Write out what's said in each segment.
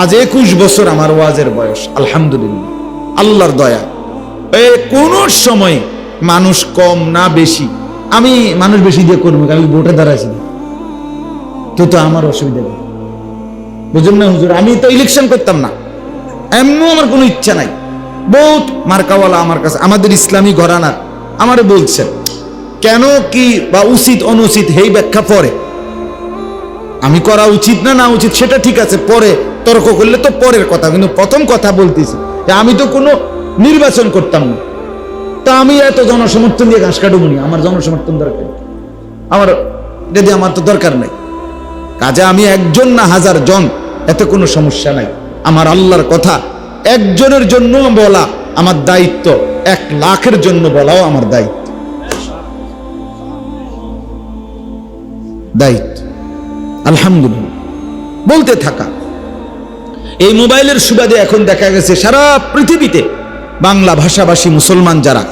আজ 21 বছর আমার ওয়াজের বয়স, আলহামদুলিল্লাহ, আল্লাহর দয়া। কোন সময় মানুষ কম না বেশি, আমি মানুষ বেশি দিয়ে করবো, আমি ভোটে দাঁড়াইছি কিন্তু আমার অসুবিধা নেই, বুঝুন না হুজুর। আমি তো ইলেকশন করতাম না, এমনও আমার কোনো ইচ্ছা নাই। বহুত মার্কাওয়ালা আমার কাছে, আমাদের ইসলামী ঘরানার আমারে বলছেন কেন কি বা উচিত অনুচিত এই ব্যাখ্যা পরে, আমি করা উচিত না না উচিত সেটা ঠিক আছে, পরে তর্ক করলে তো পরের কথা, কিন্তু প্রথম কথা বলতেছি যে আমি তো কোনো নির্বাচন করতাম না, তা আমি এত জনসমর্থন দিয়ে ঘাস কাটুমনি, আমার জনসমর্থন দরকার, আমার যদি আমার তো দরকার নাই। কাজে আমি একজন না হাজার জন, এতে কোনো সমস্যা নাই। আমার আল্লাহর কথা একজনের জন্য বলা আমার দায়িত্ব, 1 লাখের জন্য বলাও আমার দায়িত্ব। আলহামদুলিল্লাহ বলতে থাকা। এই মোবাইলের সুবাদে এখন দেখা গেছে সারা পৃথিবীতে বাংলা ভাষাভাষী মুসলমান যারা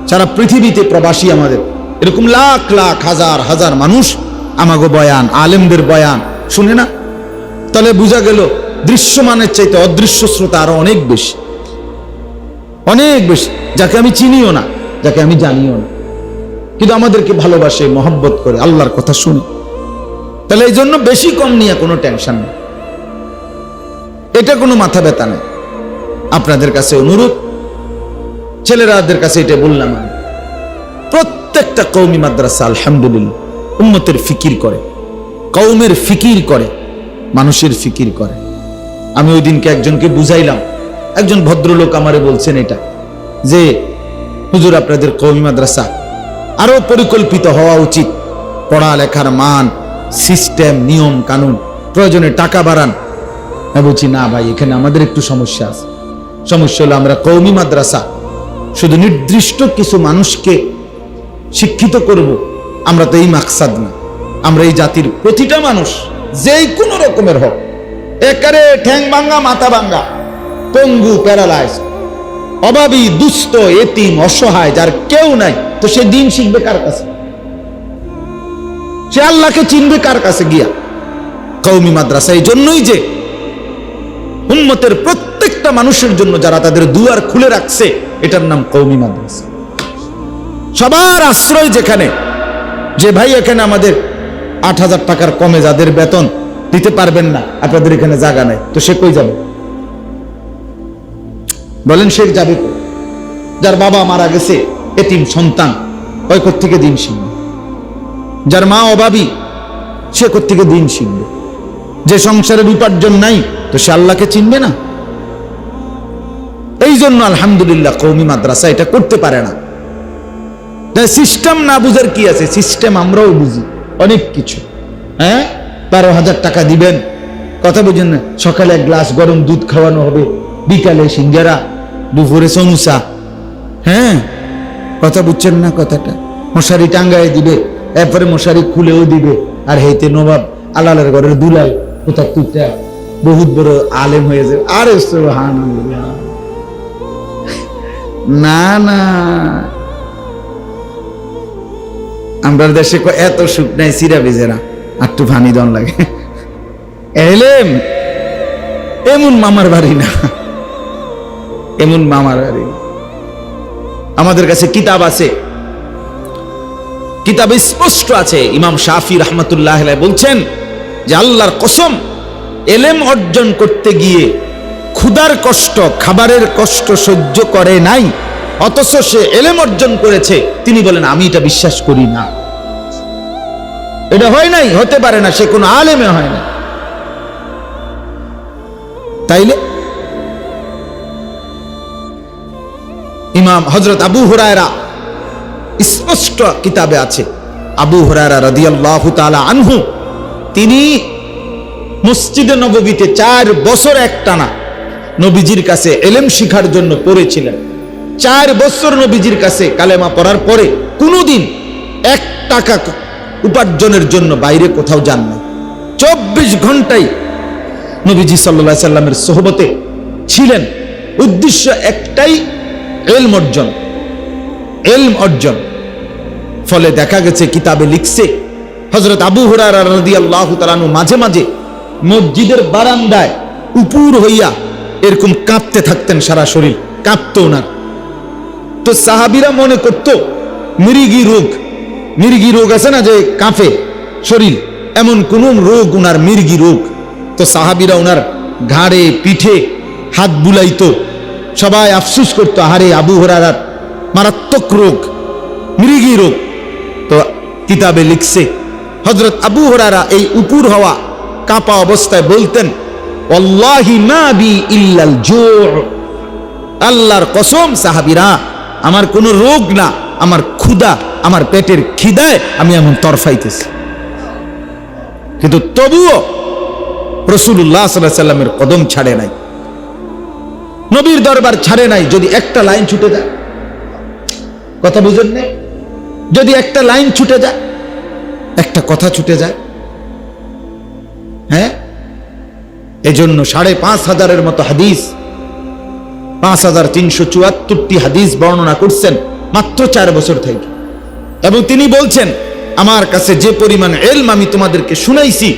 সারা পৃথিবীতে প্রবাসী, আমাদের এরকম লাখ লাখ হাজার হাজার মানুষ আমাগো বয়ান, আলেমদের বয়ান শুনে না, তাহলে বোঝা গেল দৃশ্যমানের চাইতে অদৃশ্য শ্রোতা আরো অনেক বেশি, অনেক বেশি, যাকে আমি চিনিও না, যাকে আমি জানিও না, কিন্তু আমাদেরকে ভালোবাসে, মহব্বত করে, আল্লাহর কথা শুনে। তাহলে এই জন্য বেশি কম নিয়ে কোনো টেনশন নেই, এটা কোনো মাথা ব্যথা নেই। আপনাদের কাছে অনুরোধ, ছেলেরাদের কাছে এটা বললাম, আমি প্রত্যেকটা কওমি মাদ্রাসা আলহামদুলিল্লাহ উম্মতের ফিকির করে, কওমের ফিকির করে, মানুষের ফিকির করে। আমি ওই দিনকে একজনকে বুঝাইলাম, একজন ভদ্রলোক আমারে বলছেন এটা যে হুজুর আপনাদের কওমি মাদ্রাসা আরো পরিকল্পিত হওয়া উচিত, পড়ালেখার মান, সিস্টেম, নিয়ম কানুন, প্রয়োজনে টাকা বাড়ান। আমি বলছি না ভাই, এখানে আমাদের একটু সমস্যা আছে। সমস্যা হলো আমরা কওমি মাদ্রাসা শুধু নির্দিষ্ট কিছু মানুষকে শিক্ষিত করব, আমরা তো এই মাকসাদ না। আমরা এই জাতির প্রতিটা মানুষ যেই কোনো রকমের হোক, একারে ঠ্যাং ভাঙ্গা, মাথা ভাঙ্গা, পঙ্গু, প্যারালাইজ, অভাবী, দুস্থ, এতিম, অসহায়, যার কেউ নাই, তো সে দিন শিখবে কার কাছে? সে আল্লাহকে চিনবে কার কাছে গিয়া? কওমি মাদ্রাসা এই জন্যই যে উম্মতের প্রত্যেকটা মানুষের জন্য যারা তাদের দুয়ার খুলে রাখছে, এটার নাম কওমি মাদ্রাসা। সবার আশ্রয় যেখানে, যে ভাই এখানে আমাদের 8,000 টাকার কমে যাদের বেতন দিতে পারবেন না, আপনাদের এখানে জায়গা নাই, তো সে কই যাবে বলেন? সে যাবে কই? যার বাবা মারা গেছে, এতিম সন্তান, ওই কোত্থেকে দিন শিখবে? যার মা অভাবী, সে কোত্থেকে দিন শিখবে? যে সংসারের উপার্জন নাই, তো সে আল্লাহকে চিনবে না। এই জন্য আলহামদুলিল্লাহ কওমি মাদ্রাসা এটা করতে পারে না। সিস্টেম না বুঝার কি আছে? সিস্টেম আমরাও বুঝি অনেক কিছু। 12,000 টাকা দিবেন, কথা বুঝেন না? সকালে 1 গ্লাস গরম দুধ খাওয়ানো হবে, বিকালে সিঙ্গারা, দুপুরে সমুসা। কথা বুঝছেন না কথাটা? মশারি টাঙ্গায় দিবে, এরপরে মশারি খুলেও দিবে, আর হেইতে নবাব আলালের ঘরের দুলাল কোথাও তুইটা বহুত বড় আলেম হয়ে যাবে। আরে সুবহানাল্লাহ, না না, আমরা দেশে এত সুখ নাই, সিরা বেজে না, একটু পানি দন লাগে। এলেম এমন মামার বাড়ি না, এমন মামার বাড়ি। আমাদের কাছে কিতাব আছে, কিতাবে স্পষ্ট আছে, ইমাম শাফি রাহমাতুল্লাহ আলাইহি বলছেন যে আল্লাহর কসম, এলেম অর্জন করতে গিয়ে ক্ষুধার কষ্ট, খাবারের কষ্ট সহ্য করে নাই, অথচ সে এলেম অর্জন করেছে। তিনি বলেন আমি এটা বিশ্বাস করি না, এটা হয় নাই, হতে পারে না, সে কোনো আলেমে হয় না। তাইলে ইমাম হযরত আবু হুরায়রা, স্পষ্ট কিতাবে আছে, আবু হুরায়রা রাদিয়াল্লাহু তাআলা আনহু, তিনি মসজিদে নববীতে 4 বছর একটানা নবীজির কাছে এলেম শিখার জন্য পড়েছিলেন। 4 বছর নবীজির কাছে কালেমা পড়ার পরে কোনোদিন 1 টাকা উপার্জনের জন্য বাইরে কোথাও যান না। 24 ঘন্টাই নবীজি সাল্লাল্লাহু আলাইহি সাল্লামের সোহবতে ছিলেন। উদ্দেশ্য একটাই, ইলম অর্জন, ইলম অর্জন। ফলে দেখা গেছে কিতাবে লিখছে, হযরত আবু হুরায়রা রাদিয়াল্লাহু তাআলা আনহু মাঝে মাঝে মসজিদের বারান্দায় উপুর হইয়া এরকম কাঁপতে থাকতেন, সারা শরীর কাঁপতো ওনার। তো সাহাবীরা মনে করত মির্গি রোগ আছে না, যে কাঁপে শরীর, এমন কোন রোগ উনার মির্গি রোগ। তো সাহাবীরা উনার ঘাড়ে পিঠে হাত বুলাইতো, সবাই আফসোস করতো, আহারে আবু হুরায়রার মারাত্মক রোগ, মৃগী রোগ। তো কিতাবে লিখছে হযরত আবু হুরায়রা এই উপুর হওয়া কাঁপা অবস্থায় বলতেন, ওয়াল্লাহি মা বি ইল্লাল জু', আল্লাহর কসম সাহাবীরা, আমার কোনো রোগ না, আমার ক্ষুধা, আমার পেটের খিদায় আমি এমন তরফাইতেছি। কিন্তু তবুও রাসূলুল্লাহ সাল্লাল্লাহু আলাইহি সাল্লামের কদম ছাড়ে নাই, নবীর দরবার ছাড়ে নাই। যদি একটা লাইন ছুটে যায়, কথা বুঝেন না, যদি একটা লাইন ছুটে যায়, একটা কথা ছুটে যায়, হ্যাঁ, এজন্য 5,500-এর মতো হাদিস, 5,374টি হাদিস বর্ণনা করছেন মাত্র 4 বছর থেকে। এবং তিনি বলছেন, আমার কাছে যে পরিমাণ ইলম আমি তোমাদেরকে শুনাইছি,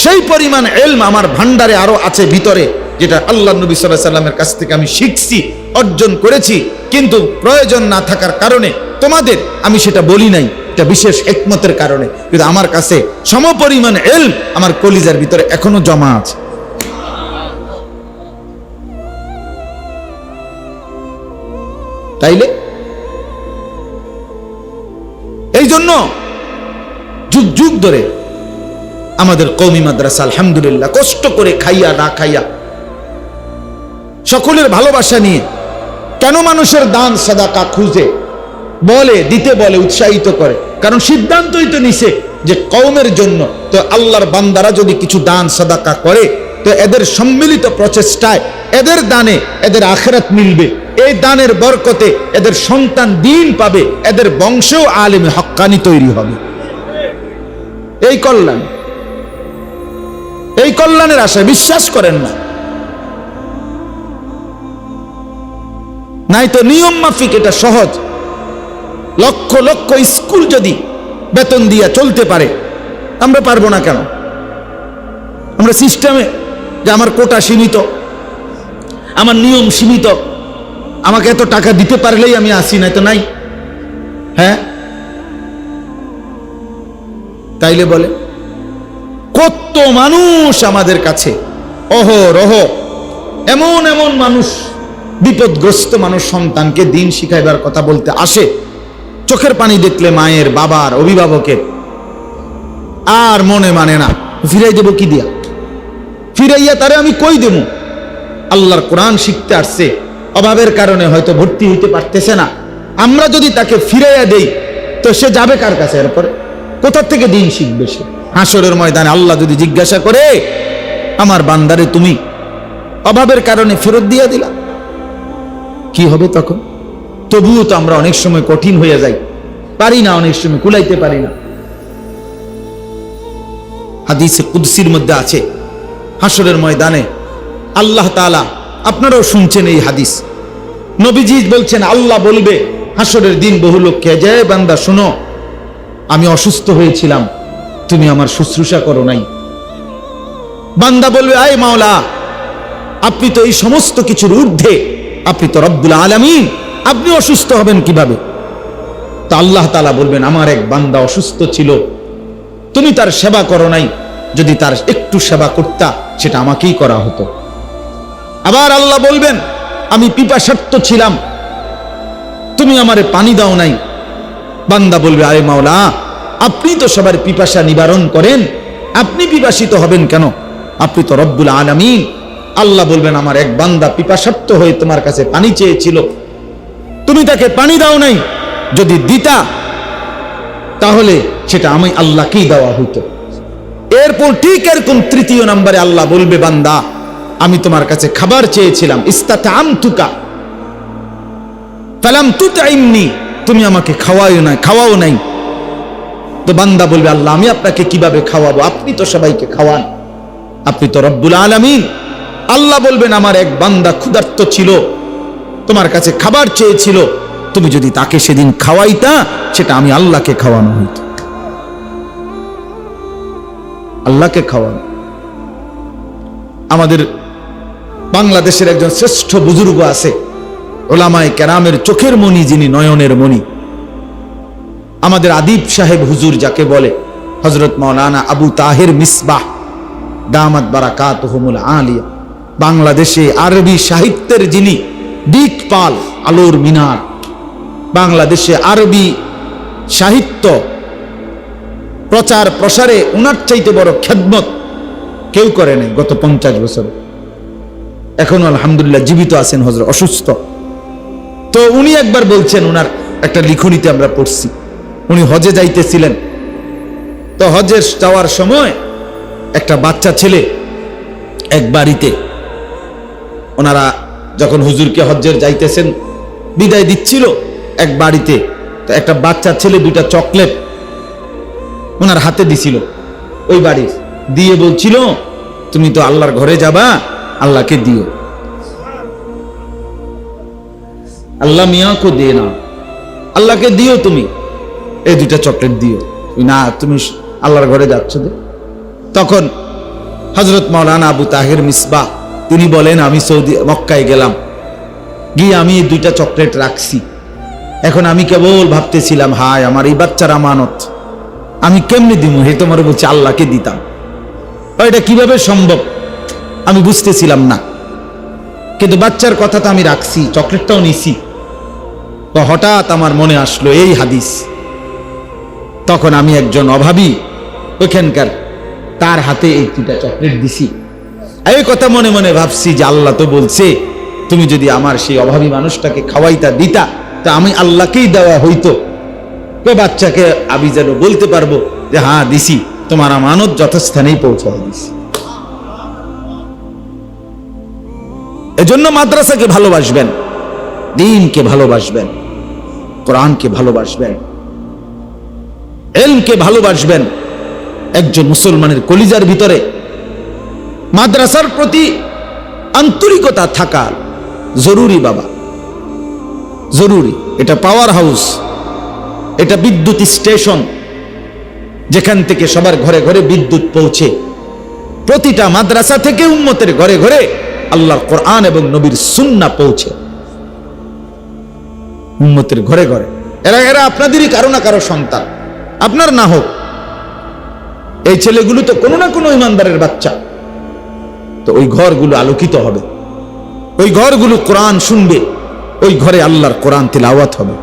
সেই পরিমাণ ইলম আমার ভান্ডারে আরো আছে ভিতরে, যেটা আল্লাহ নবী সাল্লাল্লাহু আলাইহি সাল্লামের কাছ থেকে আমি শিখছি, অর্জন করেছি, কিন্তু প্রয়োজন না থাকার কারণে তোমাদের আমি সেটা বলি নাই, এটা বিশেষ হিকমতের কারণে। কিন্তু আমার কাছে সমপরিমাণ ইলম আমার কলিজার ভিতরে এখনো জমা আছে। তাইলে এই জন্য যুগ যুগ ধরে আমাদের কওমি মাদ্রাসা আলহামদুলিল্লাহ কষ্ট করে খাইয়া না খাইয়া, সকলের ভালোবাসা নিয়ে, কেন মানুষের দান সাদাকা খুঁজে বলে দিতে বলে, উৎসাহিত করে, কারণ সিদ্ধান্তই তো নিছে যে কওমের জন্য। তো আল্লাহর বান্দারা যদি কিছু দান সাদাকা করে, তো এদের সম্মিলিত প্রচেষ্টায় এদের দানে এদের আখিরাত মিলবে, এই দানের বরকতে এদের সন্তান দ্বীন পাবে, এদের বংশেও আলেমে হক্কানি তৈরি হবে। এই কল্যাণের আশায় বিশ্বাস করেন না, নাই তো নিয়ম মাফিক এটা সহজ। লক্ষ লক্ষ স্কুল যদি বেতন দিয়া চলতে পারে, আমরা পারবো না কেন? আমরা সিস্টেমে যে আমার কোটা সীমিত, আমার নিয়ম সীমিত, আমাকে এত টাকা দিতে পারলেই আমি আসি, নাই তো নাই। হ্যাঁ, তাইলে বলে কত মানুষ আমাদের কাছে অহরহ, এমন এমন মানুষ, বিপদগ্রস্ত মানুষ সন্তানকে দিন শিখাইবার কথা বলতে আসে, চোখের পানি দেখলে মায়ের, বাবার, অভিভাবকের, আর মনে মানে না, ফিরাই দেব কি দিয়া? ফিরাইয়া তারে আমি কই দেব? আল্লাহর কোরআন শিখতে আসছে, অভাবের কারণে হয়তো ভর্তি হইতে পারতেছে না, আমরা যদি তাকে ফিরাইয়া দেই, তো সে যাবে কার কাছে? এরপরে কোথা থেকে দিন শিখবে সে? হাসরের ময়দানে আল্লাহ যদি জিজ্ঞাসা করে, আমার বান্দারে তুমি অভাবের কারণে ফেরত দিয়া দিলা, কি হবে তখন? তবুও তো আমরা অনেক সময় কঠিন হয়ে যাই, পারি না, অনেক সময় কুলাইতে পারি না। হাদিসে কুদসির মধ্যে আছে, হাসরের ময়দানে আল্লাহ তাআলা, আপনারাও শুনছেন এই হাদিস, নবীজি বলছেন, আল্লাহ বলবে হাসরের দিন বহু লোককে, যে বান্দা শুনো, আমি অসুস্থ হয়েছিলাম, তুমি আমার শুশ্রূষা করো নাই। বান্দা বলবে, আয় মাওলা, আপনি তো এই সমস্ত কিছুর ঊর্ধ্বে, আপনি তো রব্বুল আলামিন, আপনি অসুস্থ হবেন কিভাবে? তো আল্লাহ তাআলা বলবেন, আমার এক বান্দা অসুস্থ ছিল, তুমি তার সেবা করো নাই, যদি তার একটু সেবা করতা, সেটা আমাকেই করা হতো। আবার আল্লাহ বলবেন, আমি পিপাসার্ত ছিলাম, তুমি আমারে পানি দাও নাই। বান্দা বলবে, আরে মাওলা, আপনি তো সবার পিপাসা নিবারণ করেন, আপনি পিপাসিত হবেন কেন? আপনি তো রব্বুল আলামিন। আল্লাহ বলবেন, আমার এক বান্দা পিপাসার্ত হয়ে তোমার কাছে পানি চেয়েছিল, তুমি তাকে পানি দাও নাই, যদি দিতা তাহলে সেটা আমি আল্লাহকেই দেওয়া হইতো। এরপর ঠিক এরকম তৃতীয় নম্বরে আল্লাহ বলবে, বান্দা, আমি তোমার কাছে খাবার চেয়েছিলাম, ইস্তাতামতুকা ফালাম তুতঈমনি, তুমি আমাকে খাওয়াও নাই। তো বান্দা বলবে, আল্লাহ, আমি আপনাকে কিভাবে খাওয়াবো? আপনি তো সবাইকে খাওয়ান, আপনি তো রব্বুল আলামিন। আল্লাহ বলবেন, আমার এক বান্দা ক্ষুধার্ত ছিল, তোমার কাছে খাবার চেয়েছিল, তুমি যদি তাকে সেদিন খাওয়াইতা, সেটা আমি আল্লাহকে খাওয়ানো হইত। আল্লাহকে খাওয়ানো। আমাদের বাংলাদেশের একজন শ্রেষ্ঠ বুজুর্গ আছে, ওলামায়ে কেরামের চোখের মণি, যিনি নয়নের মণি, আমাদের আদিব সাহেব হুজুর যাকে বলে, হযরত মাওলানা আবু তাহের মিসবাহ দামাত বারাকাতুহুমুল আলিয়া, বাংলাদেশে আরবি সাহিত্যের যিনি দিকপাল, আলোর মিনার, বাংলাদেশে আরবি সাহিত্য প্রচার প্রসারে উনার চাইতে বড় খেদমত কেউ করে নাই গত 50 বছর। এখন আলহামদুলিল্লাহ জীবিত আছেন, হযরত অসুস্থ। তো উনি একবার বলছেন, উনার একটা লিখনীতে আমরা পড়ছি, উনি হজে যাইতেছিলেন। তো হজে যাওয়ার সময় একটা বাচ্চা ছেলে এক বাড়িতে, ওনারা যখন হুজুরকে হজ্জের যাইতেছেন বিদায় দিচ্ছিল, এক বাড়িতে তো একটা বাচ্চা ছেলে 2টা চকলেট ওনার হাতে দিছিল, ওই বাড়ির দিয়ে বলছিল, তুমি তো আল্লাহর ঘরে যাবা, আল্লাহকে দিও। আল্লাহ মিয়াকে দিয়ে না, আল্লাহকে দিও, তুমি এই 2টা চকলেট দিও। না, তুমি আল্লাহর ঘরে যাচ্ছ। তখন হযরত মাওলানা আবু তাহের মিসবাহ তিনি বলেন, আমি সৌদি মক্কায় গেলাম, গিয়ে আমি এই 2টা চকলেট রাখছি। এখন আমি কেবল ভাবতেছিলাম, হায় আমার এই বাচ্চার আমানত আমি কেমনে দিব? হে তোমার বলছে আল্লাহকে দিতাম। এটা কিভাবে সম্ভব আমি বুঝতেছিলাম না, কিন্তু বাচ্চার কথা তো আমি রাখছি, চকলেটটাও নিছি। তো হঠাৎ আমার মনে আসলো এই হাদিস। তখন আমি একজন অভাবী ওইখানকার, তার হাতে এই 2টা চকলেট দিছি। এই কথা মনে মনে ভাবছি যে আল্লাহ তো বলছে, তুমি যদি আমার সেই অভাবী মানুষটাকে খাওয়াইতা দিতা, তা আমি আল্লাহকেই দেওয়া হইতো। তো বাচ্চাকে আমি যেন বলতে পারবো যে হ্যাঁ দিছি, তোমার আমানত যথাস্থানেই পৌঁছায় দিছি। এজন্য মাদ্রাসাকে ভালোবাসবেন, দ্বীনকে ভালোবাসবেন, কোরআনকে ভালোবাসবেন, ইলমকে ভালোবাসবেন। একজন মুসলমানের কলিজার ভিতরে মাদ্রাসার প্রতি আন্তরিকতা থাকা জরুরি বাবা, জরুরি। এটা পাওয়ার হাউস, এটা বিদ্যুৎ স্টেশন, যেখান থেকে সবার ঘরে ঘরে বিদ্যুৎ পৌঁছে। প্রতিটা মাদ্রাসা থেকে উম্মতের ঘরে ঘরে আল্লাহর কোরআন এবং নবীর সুন্নাহ পৌঁছে, উম্মতের ঘরে ঘরে। এরা আপনাদেরই কারো না কারো সন্তান, আপনার না হোক। এই ছেলেগুলো তো কোনো না কোনো ইমানদারের বাচ্চা। তো ওই ঘরগুলো আলোকিত হবে, ওই ঘরগুলো কোরআন শুনবে, ওই ঘরে আল্লাহর কোরআন তিলাওয়াত হবে।